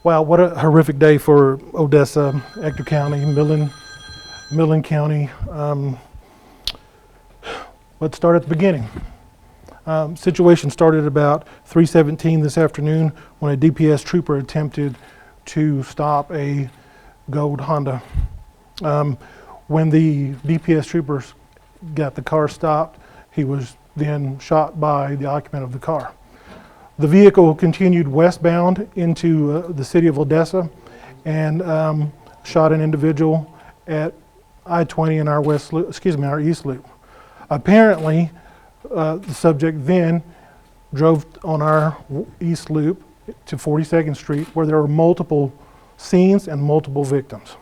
Wow, what a horrific day for Odessa, Ector County, Midland County. Let's start at the beginning. Situation started about 3:17 this afternoon when a DPS trooper attempted to stop a gold Honda. When the DPS troopers got the car stopped, he was then shot by the occupant of the car. The vehicle continued westbound into the city of Odessa and shot an individual at I-20 in our east loop. Apparently, the subject then drove on our east loop to 42nd Street, where there were multiple scenes and multiple victims.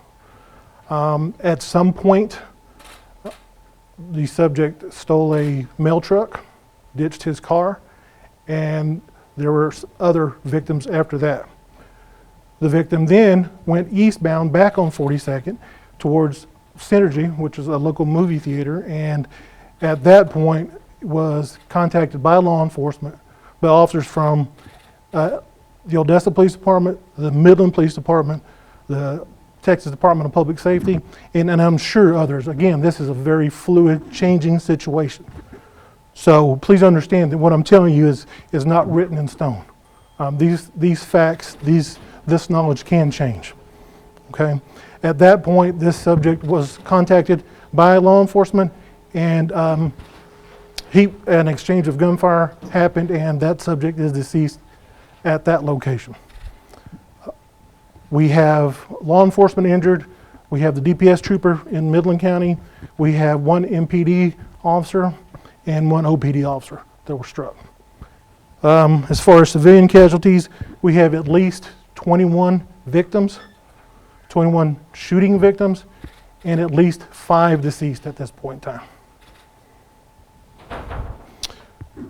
At some point, the subject stole a mail truck, ditched his car, and there were other victims after that. The victim then went eastbound back on 42nd towards Synergy, which is a local movie theater, and at that point was contacted by law enforcement, by officers from the Odessa Police Department, the Midland Police Department, the Texas Department of Public Safety, and I'm sure others. Again, this is a very fluid, changing situation. So please understand that what I'm telling you is not written in stone. These facts, this knowledge can change. Okay. At that point, this subject was contacted by law enforcement, and an exchange of gunfire happened, and that subject is deceased at that location. We have law enforcement injured. We have the DPS trooper in Midland County. We have one MPD officer and one OPD officer that were struck. As far as civilian casualties, we have at least 21 victims, 21 shooting victims, and at least 5 deceased at this point in time.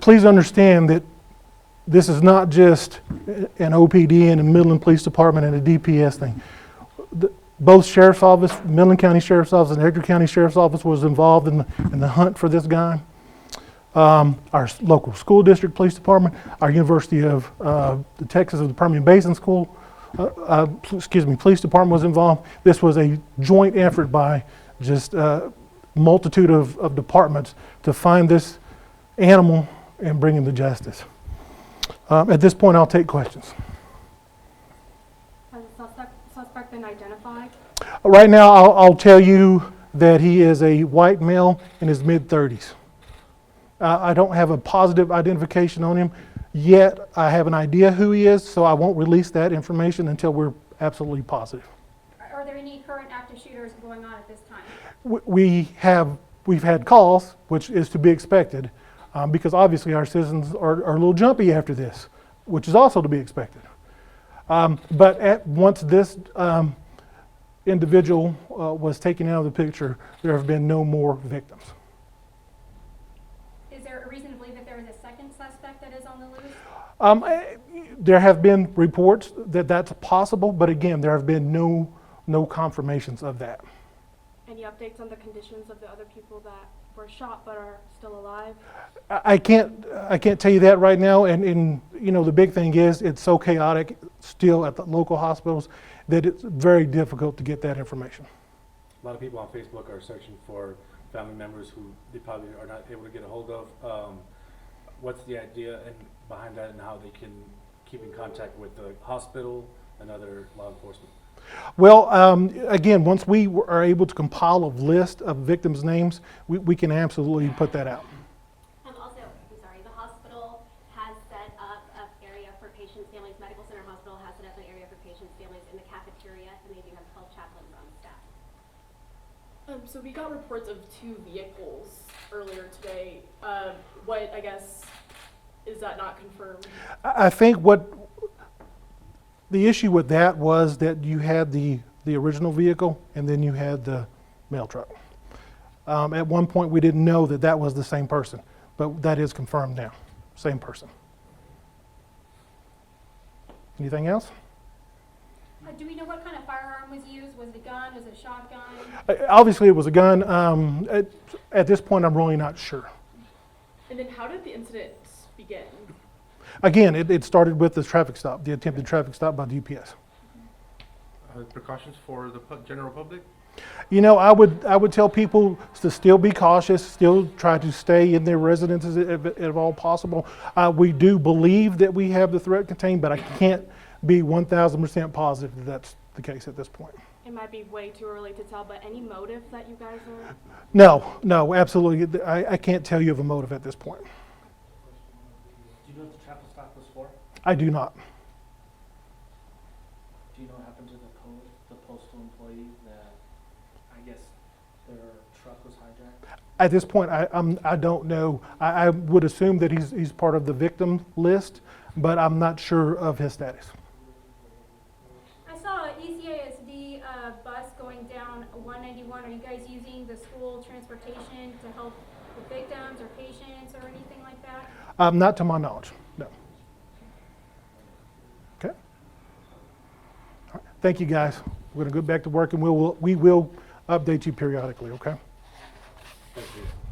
Please understand that this is not just an OPD and a Midland Police Department and a DPS thing. Both Sheriff's Office, Midland County Sheriff's Office and Ector County Sheriff's Office was involved in the hunt for this guy. Our local school district police department, our University of the Texas of the Permian Basin School, police department was involved. This was a joint effort by just a multitude of departments to find this animal and bring him to justice. At this point, I'll take questions. Has the suspect been identified? Right now, I'll tell you that he is a white male in his mid-30s. I don't have a positive identification on him yet. I have an idea who he is, so I won't release that information until we're absolutely positive. Are there any current active shooters going on at this time? We've had calls, which is to be expected, because obviously our citizens are a little jumpy after this, which is also to be expected. But once this individual was taken out of the picture, there have been no more victims. Is there a reason to believe that there is a second suspect that is on the loose? There have been reports that that's possible, but again, there have been no confirmations of that. Any updates on the conditions of the other people that were shot but are still alive? I can't tell you that right now, and you know, the big thing is it's so chaotic still at the local hospitals that it's very difficult to get that information. A lot of people on Facebook are searching for family members who they probably are not able to get a hold of. What's the idea behind that, and how they can keep in contact with the hospital and other law enforcement? Well, again, once we are able to compile a list of victims' names, we can absolutely put that out. Also, I'm sorry, the hospital has set up an area for patients, families. Medical Center Hospital has set up an area for patients, families in the cafeteria, and they do have 12 chaplains on staff. So we got reports of 2 vehicles earlier today. What, I guess, is that not confirmed? I think what the issue with that was that you had the original vehicle and then you had the mail truck. At one point we didn't know that was the same person, but that is confirmed now, same person. Anything else? Do we know what kind of firearm was used? Was it a gun? Was it a shotgun? Obviously it was a gun. At this point I'm really not sure. And then how did the incident begin? Again, it started with the traffic stop, the attempted traffic stop by DPS. precautions for the general public? You know, I would tell people to still be cautious, still try to stay in their residences if all possible. We do believe that we have the threat contained, but I can't be 1,000% positive that that's the case at this point. It might be way too early to tell, but any motive that you guys are? No, absolutely. I can't tell you of a motive at this point. Do you know what the travel stop was for? I do not. Do you know what happened to the postal employee that, I guess, their truck was hijacked? At this point, I don't know. I would assume that he's part of the victim list, but I'm not sure of his status. I saw an ECASD bus going down 191. Are you guys using the school transportation to help with victims or patients or anything like that? Not to my knowledge, no. Okay. All right. Thank you, guys. We're going to go back to work, and we will update you periodically, okay? Thank you.